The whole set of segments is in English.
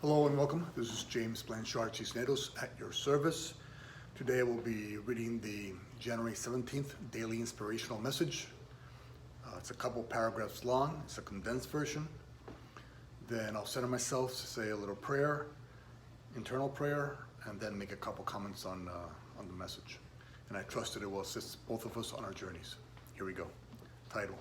Hello and welcome. This is James Blanchard Cisneros at your service. Today I will be reading the January 17th Daily Inspirational Message. It's a couple paragraphs long. It's a condensed version. Then I'll center myself to say a little prayer, internal prayer, and then make a couple comments on the message. And I trust that it will assist both of us on our journeys. Here we go. Title: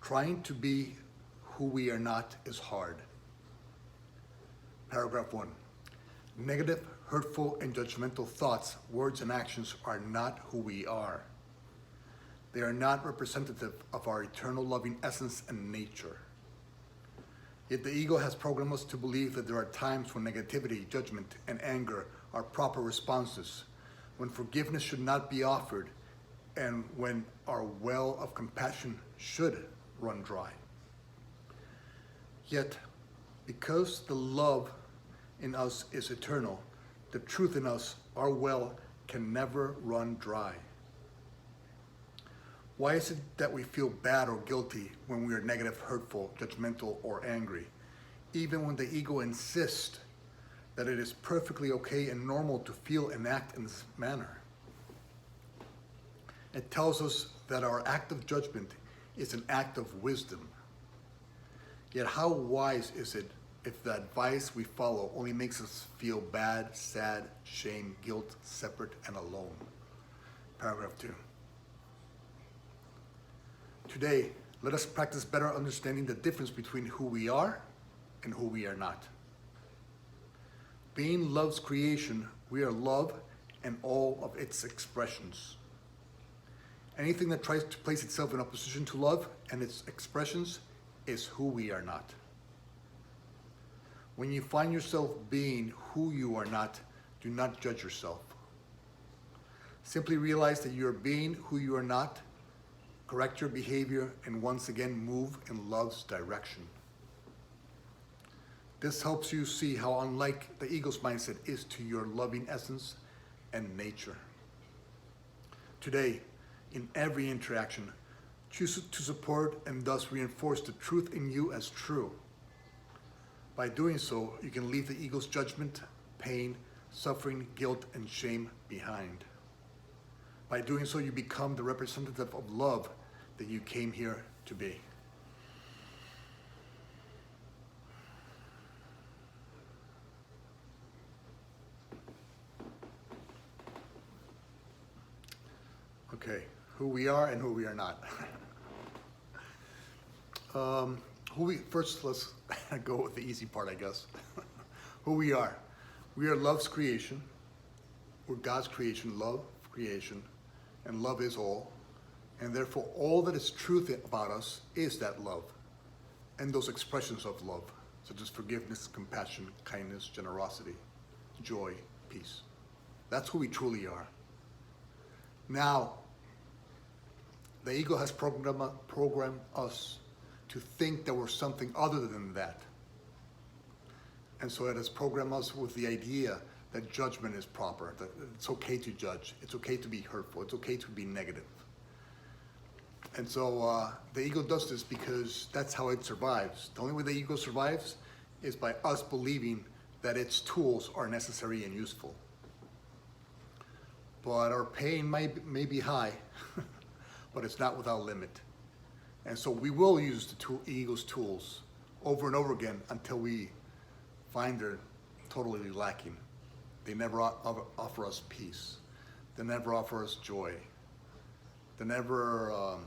Trying to be who we are not is hard. Paragraph 1. Negative, hurtful, and judgmental thoughts, words, and actions are not who we are. They are not representative of our eternal loving essence and nature. Yet the ego has programmed us to believe that there are times when negativity, judgment, and anger are proper responses, when forgiveness should not be offered, and when our well of compassion should run dry. Yet, because the love in us is eternal, the truth in us, our well, can never run dry. Why is it that we feel bad or guilty when we are negative, hurtful, judgmental, or angry, even when the ego insists that it is perfectly okay and normal to feel and act in this manner? It tells us that our act of judgment is an act of wisdom. Yet how wise is it if the advice we follow only makes us feel bad, sad, shame, guilt, separate, and alone? Paragraph 2. Today, let us practice better understanding the difference between who we are and who we are not. Being love's creation, we are love and all of its expressions. Anything that tries to place itself in opposition to love and its expressions is who we are not. When you find yourself being who you are not, do not judge yourself. Simply realize that you are being who you are not, correct your behavior, and once again move in love's direction. This helps you see how unlike the ego's mindset is to your loving essence and nature. Today, in every interaction, choose to support and thus reinforce the truth in you as true. By doing so, you can leave the ego's judgment, pain, suffering, guilt, and shame behind. By doing so, you become the representative of love that you came here to be. Okay, who we are and who we are not. First, let's go with the easy part, I guess. Who we are. We are love's creation. We're God's creation, love creation, and love is all. And therefore, all that is truth about us is that love, and those expressions of love, such as forgiveness, compassion, kindness, generosity, joy, peace. That's who we truly are. Now, the ego has programmed us to think that we're something other than that. And so it has programmed us with the idea that judgment is proper, that it's okay to judge, it's okay to be hurtful, it's okay to be negative. And so the ego does this because that's how it survives. The only way the ego survives is by us believing that its tools are necessary and useful. But our pain may be high, but it's not without limit. And so we will use the ego's tools over and over again until we find they're totally lacking. They never offer us peace. They never offer us joy. They never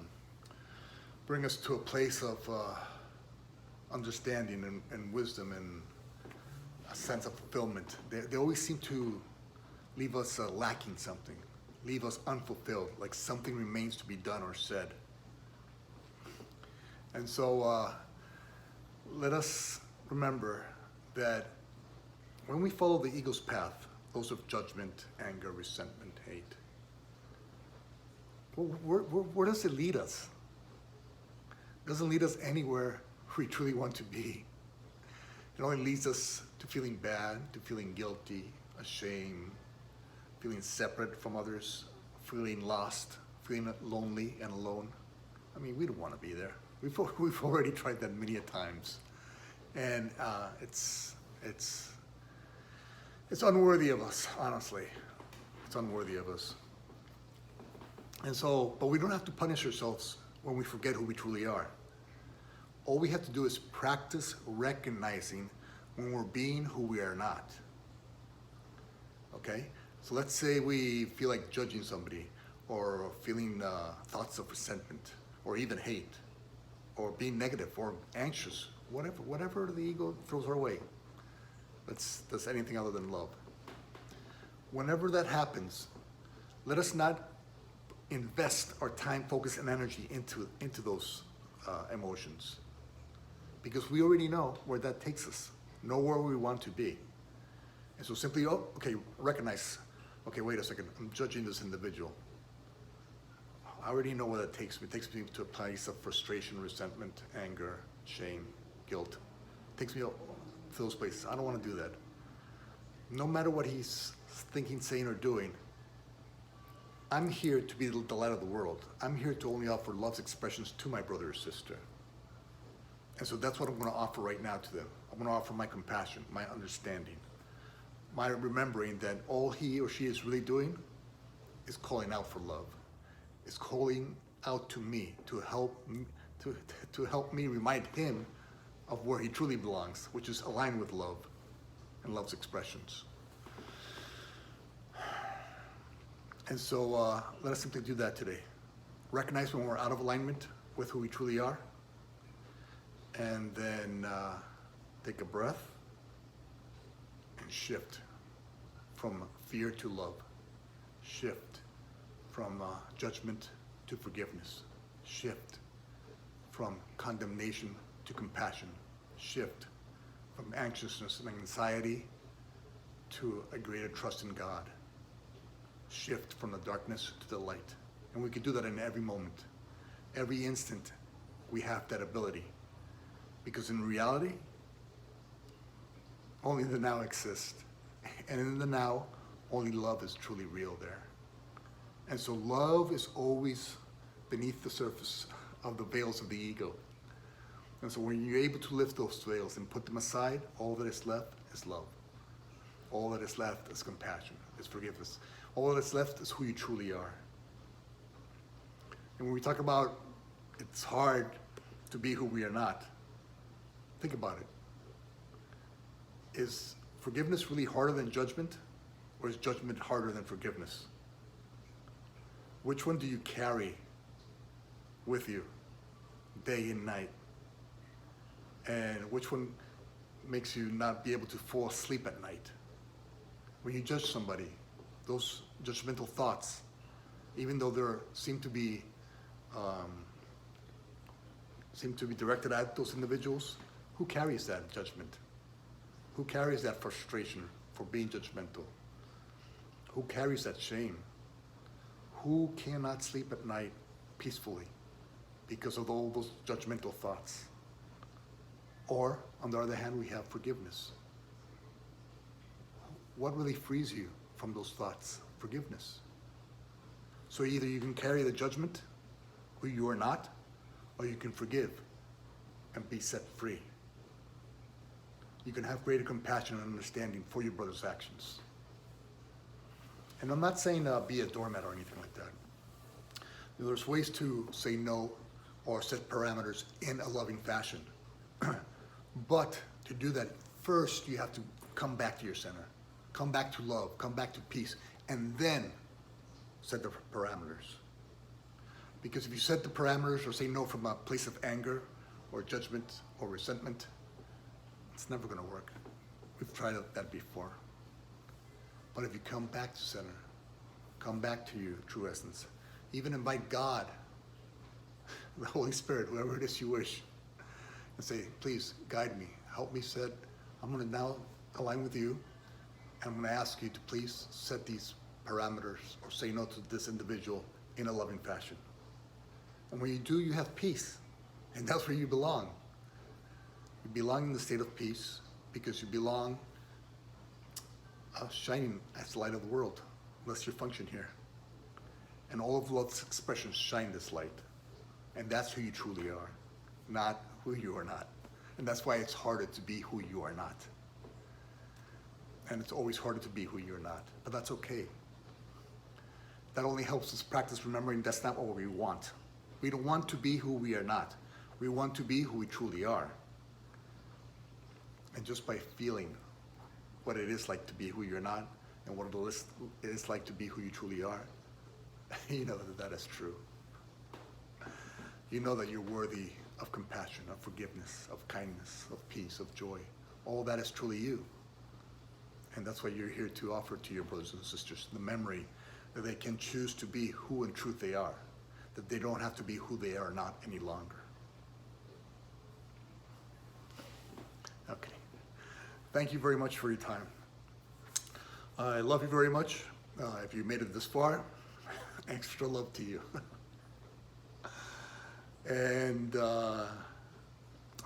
bring us to a place of understanding and wisdom and a sense of fulfillment. They always seem to leave us lacking something, leave us unfulfilled, like something remains to be done or said. And so let us remember that when we follow the ego's path, those of judgment, anger, resentment, hate, where does it lead us? It doesn't lead us anywhere we truly want to be. It only leads us to feeling bad, to feeling guilty, ashamed, feeling separate from others, feeling lost, feeling lonely and alone. I mean, we don't want to be there. We've already tried that many a times, and it's It's unworthy of us, honestly. It's unworthy of us. And so, but we don't have to punish ourselves when we forget who we truly are. All we have to do is practice recognizing when we're being who we are not. Okay? So let's say we feel like judging somebody, or feeling thoughts of resentment, or even hate, or being negative, or anxious, whatever the ego throws our way. That's anything other than love. Whenever that happens, let us not invest our time, focus, and energy into those emotions, because we already know where that takes us, know where we want to be. And so simply, recognize, okay, wait a second, I'm judging this individual. I already know where that takes me. It takes me to a place of frustration, resentment, anger, shame, guilt. It takes me to those places. I don't want to do that. No matter what he's thinking, saying, or doing, I'm here to be the light of the world. I'm here to only offer love's expressions to my brother or sister. And so that's what I'm going to offer right now to them. I'm going to offer my compassion, my understanding, my remembering that all he or she is really doing is calling out for love, is calling out to me to help me remind him of where he truly belongs, which is aligned with love and love's expressions. And so let us simply do that today. Recognize when we're out of alignment with who we truly are, and then take a breath and shift from fear to love. Shift from judgment to forgiveness. Shift from condemnation to compassion. Shift from anxiousness and anxiety to a greater trust in God. Shift from the darkness to the light. And we can do that in every moment. Every instant we have that ability. Because in reality, only the now exists. And in the now, only love is truly real there. And so love is always beneath the surface of the veils of the ego. And so when you're able to lift those veils and put them aside, all that is left is love. All that is left is compassion, is forgiveness. All that is left is who you truly are. And when we talk about it's hard to be who we are not, think about it. Is forgiveness really harder than judgment? Or is judgment harder than forgiveness? Which one do you carry with you day and night? And which one makes you not be able to fall asleep at night? When you judge somebody, those judgmental thoughts, even though they seem to be directed at those individuals, who carries that judgment? Who carries that frustration for being judgmental? Who carries that shame? Who cannot sleep at night peacefully because of all those judgmental thoughts? Or, on the other hand, we have forgiveness. What really frees you from those thoughts? Forgiveness. So either you can carry the judgment, who you are not, or you can forgive and be set free. You can have greater compassion and understanding for your brother's actions. And I'm not saying be a doormat or anything like that. There's ways to say no or set parameters in a loving fashion. But to do that, first you have to come back to your center. Come back to love, come back to peace, and then set the parameters. Because if you set the parameters or say no from a place of anger or judgment or resentment, it's never going to work. We've tried that before. But if you come back to center, come back to your true essence, even invite God, the Holy Spirit, whoever it is you wish, and say, please guide me, help me set, I'm going to now align with you, and I'm going to ask you to please set these parameters or say no to this individual in a loving fashion. And when you do, you have peace, and that's where you belong. You belong in the state of peace because you belong shining as the light of the world. That's your function here. And all of love's expressions shine this light. And that's who you truly are, not who you are not. And that's why it's harder to be who you are not. And it's always harder to be who you're not, but that's okay. That only helps us practice remembering that's not what we want. We don't want to be who we are not. We want to be who we truly are. And just by feeling what it is like to be who you're not and what it is like to be who you truly are, you know that that is true. You know that you're worthy of compassion, of forgiveness, of kindness, of peace, of joy. All that is truly you. And that's what you're here to offer to your brothers and sisters, the memory that they can choose to be who in truth they are, that they don't have to be who they are not any longer. Okay. Thank you very much for your time. I love you very much. If you made it this far, extra love to you. And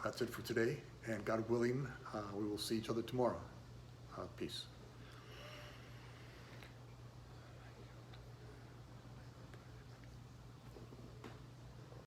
that's it for today. And God willing, we will see each other tomorrow. Peace.